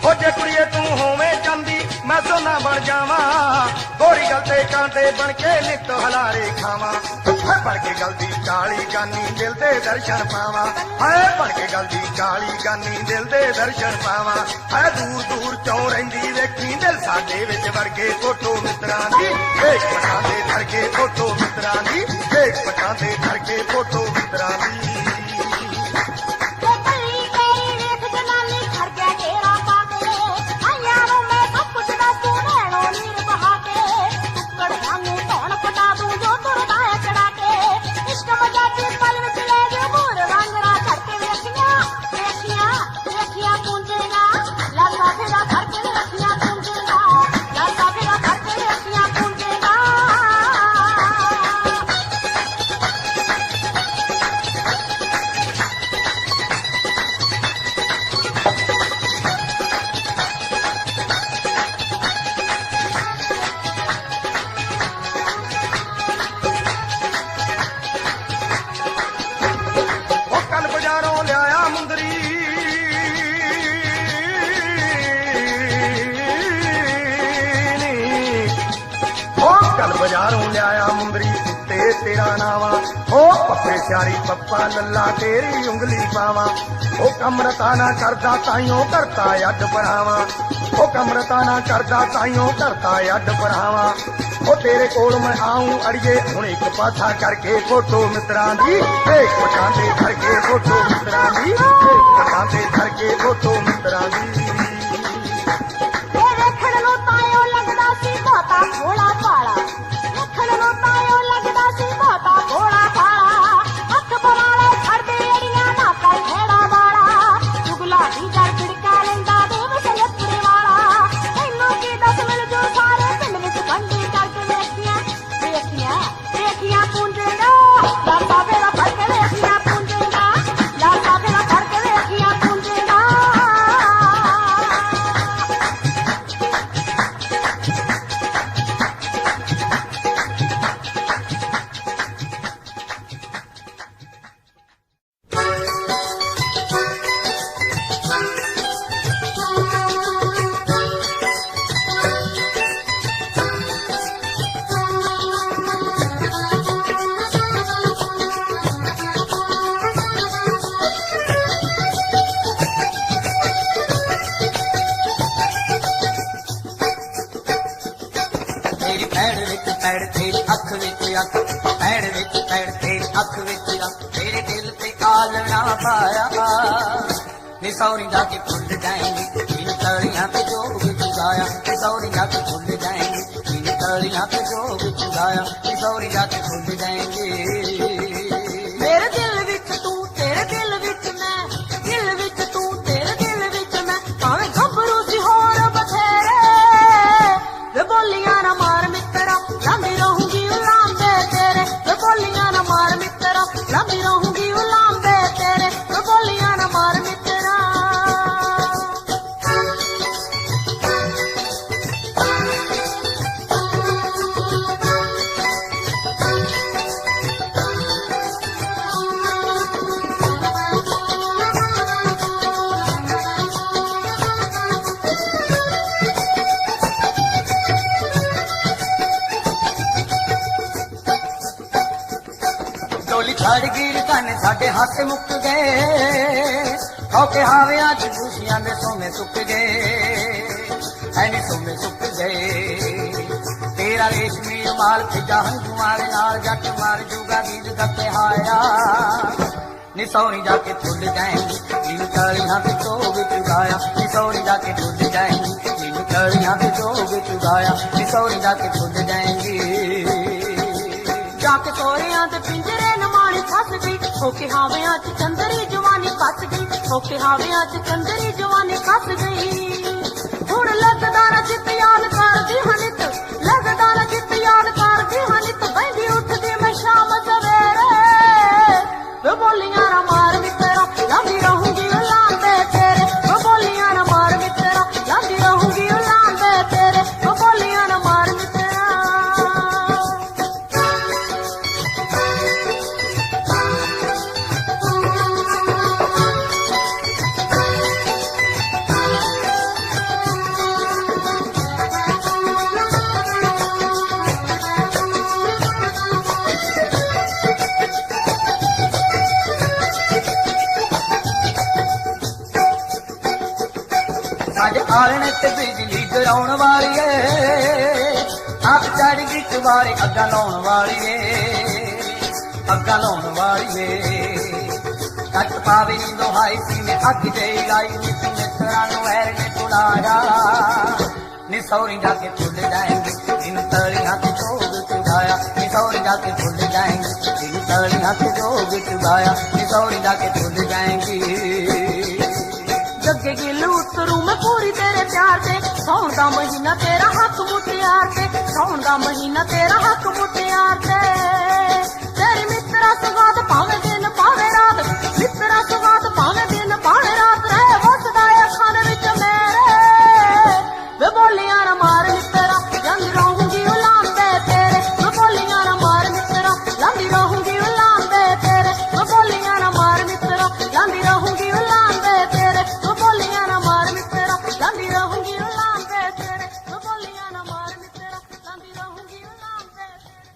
ओ जे कुड़िए तू होवे चांदी मैं सोना बन जावा, गोरी गल ते कांटे बन के नित हलारे खावा, बन के गल दी काली गानी दिल दे दर्शन पावा, है बन के गल दी काली गानी दिल दे दर्शन पावा, है दूर दूर चौं रहिंदी वेखी दिल साडे विच वर्गे, फोटो मित्रां दी देख पटाते धर के, फोटो मित्रां दी देख पटाते धर के, फोटो मित्रां दी। बाजारों लिया मुंदरी ते तेरा नावा, ओ पप्पे स्यारी पप्पा लल्ला तेरी उंगली पावा, ओ कमरता ना करदा ताइयों करता अड पढ़ावा, ओ कमरता ना करदा ताइयों करता अड पढ़ावा, ओ तेरे कोल मैं आऊं अड़िए हुण एक पासा करके, फोटो मित्रां दी देख पटाते धर के, फोटो मित्रां दी देख पटाते धर के, फोटो मित्रां दी। भोला पाला लखन नो तायो लगदा सी बहुता भोला पाला, हथ बवाले छड़दे एड़ियां ना कर खेड़ा वाला, चुगला दी जड़ पिड़का लेंदा देव सलपुरे वाला, तैनू की दस मिल जो सारे पिंड विच बंडी करके वेखियां वेखियां वेखियां पूंजेगा, लासा फेरा फड़ के वेखियां पूंजेगा, लासा फेरा फड़ के वेखियां पूंजेगा। तेरी पैड़ विच पैड़ तेरी अख विच अख पैड़ विच पैड़ तेरी अख विच अख तेरे दिल ते आलना पाया नी सौरी जाके भूल जाएंगी इन तलियां पे जो भी चुगाया नी सौरी जाके भूल जाएंगी इन तलियां पे जो भी चुगाया नी सौरी जाके भूल जाएंगे मेरे दिल विच तू तेरे दिल विच मैं दिल विच तू तेरे दिल विच मैं भावे गभरू सी होर बथेरे वे बोलियां ना मार मित्रा लंबी रहूंगी उलांबे तेरे वे बोलियां ना मार मित्रा लंबी रहूंगी उलांबे तेरे वे बोलियां ना मार मित्रा डोली छड़ गिर काने साडे हाथ मुक गए होके हावियां च खुशियां दे सोमे सुक गए ऐनी सोमे सुक गए तेरा रेशमी रुमाल खिजा हंजुआं नाल जट मार जूगा गीत दते हाया नी सौरी जाके भूल जाएंगी इन तलियां पे जो भी चुगाया नी सौरी जाके भूल जाएंगी इन तलियां पे जो भी चुगाया नी सौरी जाके भूल जाएंगी जाके सोरियां ते पिंजरे न माणी फस गई होके हावियां च चंदरी जवानी फस गई होके हावियां च चंदरी जवानी फस गई हुण लगदा ना चित याद करदी हनित लगदा ना चित याद करदी हनित बंदी उठदी मैं शाम सवेरे वे बोलियां ना मार मित्रा लंबी रहूंगी उलांबे तेरे वे बोलियां ना मार मित्रा लंबी रहूंगी उलांबे तेरे वे बोलियां ना मार मित्रा साडे आलने ते बिजली गिराउण वाली है आप चढ़ गई चुबारे अग्गा लाउण वाली है अग्गा लाउण वाली है कट पावे नी दोहाई सी ने अग जई लाई नी मित्रा नु वैर ने बुलाया नी सौरी जाके भूल जाएंगे इन तलियां पे जो भी चुगाया नी सौरी जाके भूल जाएंगे इन तलियां पे जो भी चुगाया नी सौरी जाके भूल जाएंगी जगे गिल उतरू मैं पूरी तेरे प्यार से सौन दा महीना तेरा हक मुटियार से सौन दा महीना तेरा हक मुटियार से तेरी मित्रा सुगात पावे दिन पावे रात मित्रा सुगात पावे दिन पावे रात रहे वसदा अखां दे विच मेरे वे बोलियां ना मार मित्रा जंग रहूंगी उलांबे तेरे वे बोलियां ना मार मित्रा लंबी रहूंगी उलांबे तेरे वे बोलियां ना मार मित्रा लंबी रहूंगी उलांबे तेरे वे बोलियां ना मार मित्रा लंबी रहूंगी उलांबे तेरे वे बोलियां ना मार मित्रा लंबी रहूंगी उलांबे तेरे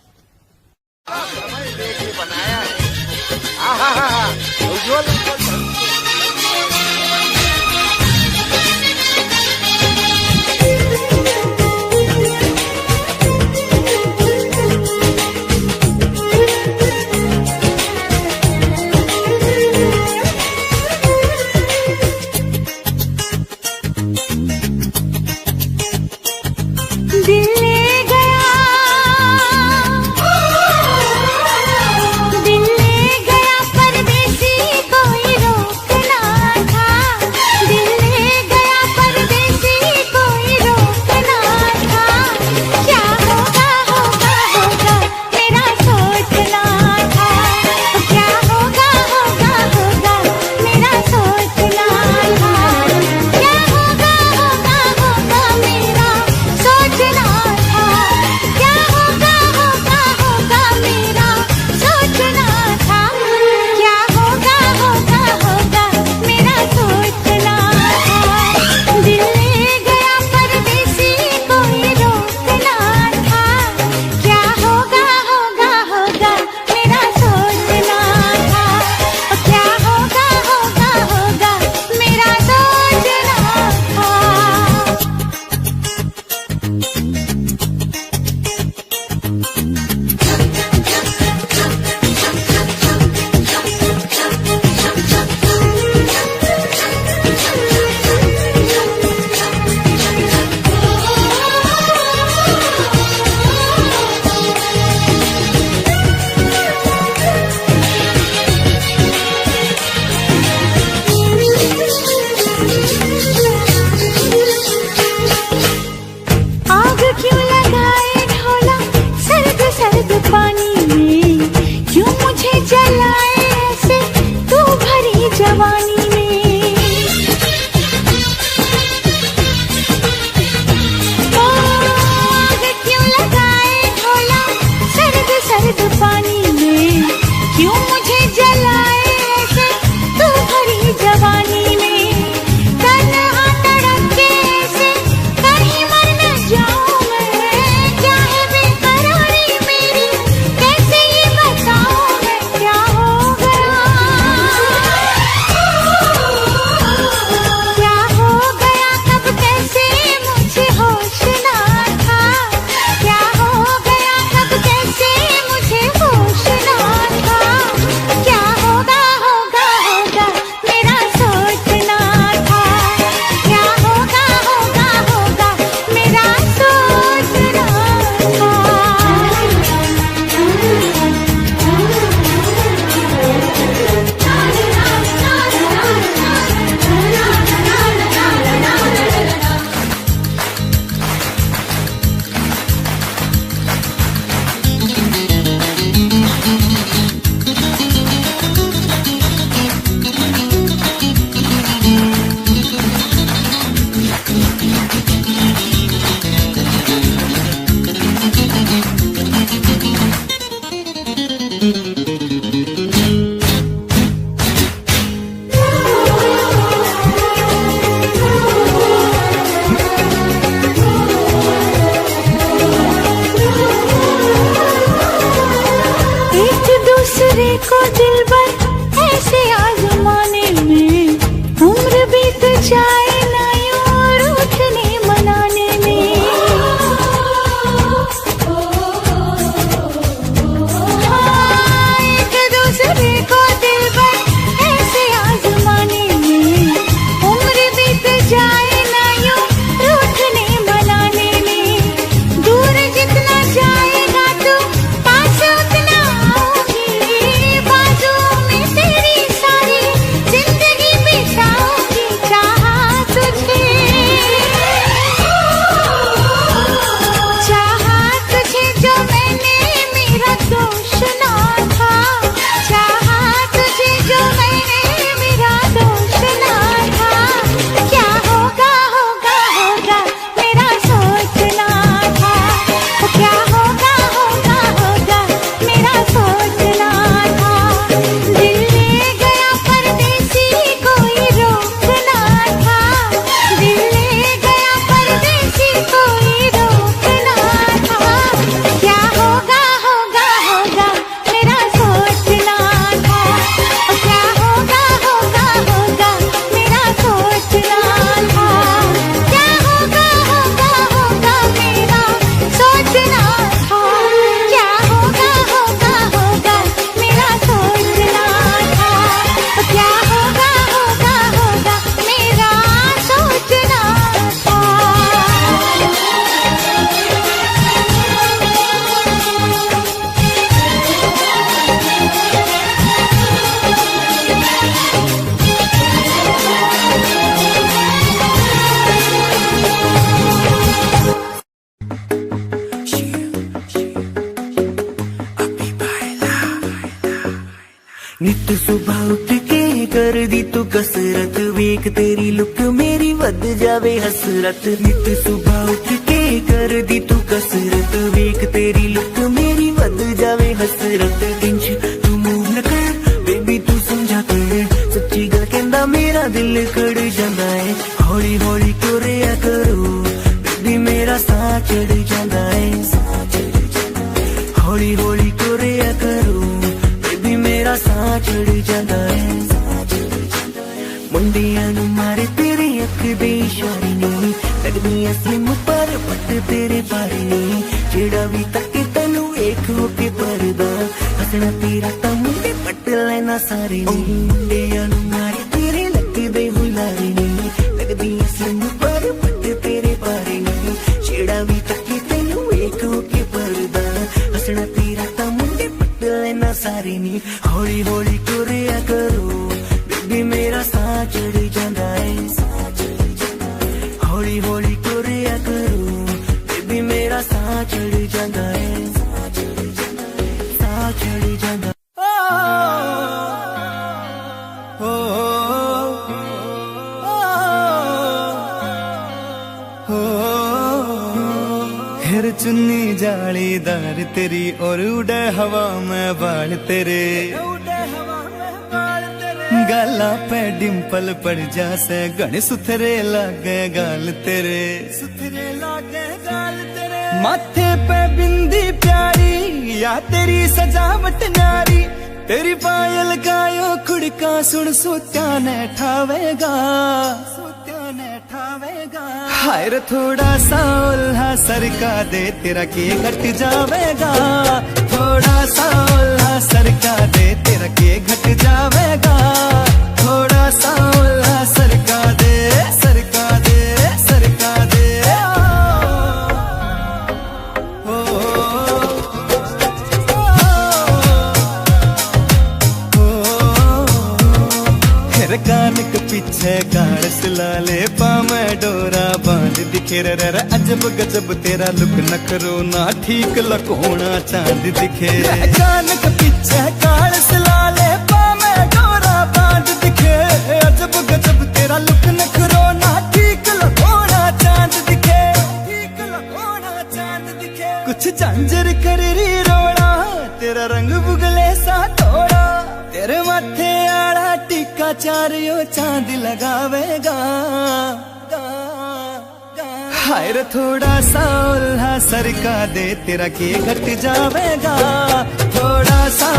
नित सुबह उठ के कर दी तू कसरत, वेख तेरी लुक मेरी वध जावे हसरत। नित सुबह उठ के कर दी तू कसरत, वेख तेरी लुक मेरी वध जावे हसरत। दिन तू मूव न कर बेबी तू समझा कर, सच्ची गल कहंदा मेरा दिल कड़ जांदा है। हौली हौली क्यों रिया करो बेबी मेरा साह चढ़ जांदा है। हौली हौली क्यों रिया करो बेबी मेरा साह चढ़ जांदा है। मुंडियां नू मारे तेरे अख दे इशारे नहीं, लगदी स्लिम पर पट तेरे बारे नहीं। जेड़ा भी तके तैनू वेख के परदा, हसना तेरा तां मुंडे पट लेना सारे नहीं। मुंडियां नू मारे तेरे लगदे हुलारे नहीं, लगदी स्लिम पर पट तेरे बारे नहीं। जेड़ा भी तके तैनू वेख के परदा, हसना तेरा तां मुंडे पट लेना सारे नहीं। हौली हौली क्यों रिया करो बेबी मेरा साह चढ़ जांदा है। हौली हौली क्यों रिया करो बेबी मेरा साह चढ़ जांदा है। साह चढ़ जांदा। फिर चुन्नी जालीदार तेरी और उड़े हवा में बाल तेरे। गाला पे डिम्पल पड़ जासे गण सुथरे लागे गाल तेरे। सुथरे लागे गाल तेरे। माथे पे बिंदी प्यारी या तेरी सजावट नारी, तेरी पायल गायो खुड़का सुन सोत्या ने ठावेगा। हाय रे थोड़ा सा उल्हा सरका दे तेरा के घट जावेगा। थोड़ा सा उल्हा सरका दे तेरा के घट जावेगा। थोड़ा सा उल्हा सरका दे सरका दे सरका दे। कान के पीछे गाड़ सिलाले पामे डोरा बांध दिखे रे अजब गजब तेरा लुक नखरो ना ठीक लकोना चांद दिखे। कान के पीछे गाड़ सिलाले पामे डोरा बांध दिखे, अजब गजब तेरा लुक नखरो ना ठीक लकोना चांद दिखे। ठीक लकोना चांद दिखे। कुछ झांझर कर री रोड़ा तेरा रंग बुगले सा थोड़ा, तेरे माथे आड़ा टीका चारियो चांद लगावेगा। हाय रे थोड़ा सा उल्हा सरका दे तेरा के घट जावेगा। थोड़ा सा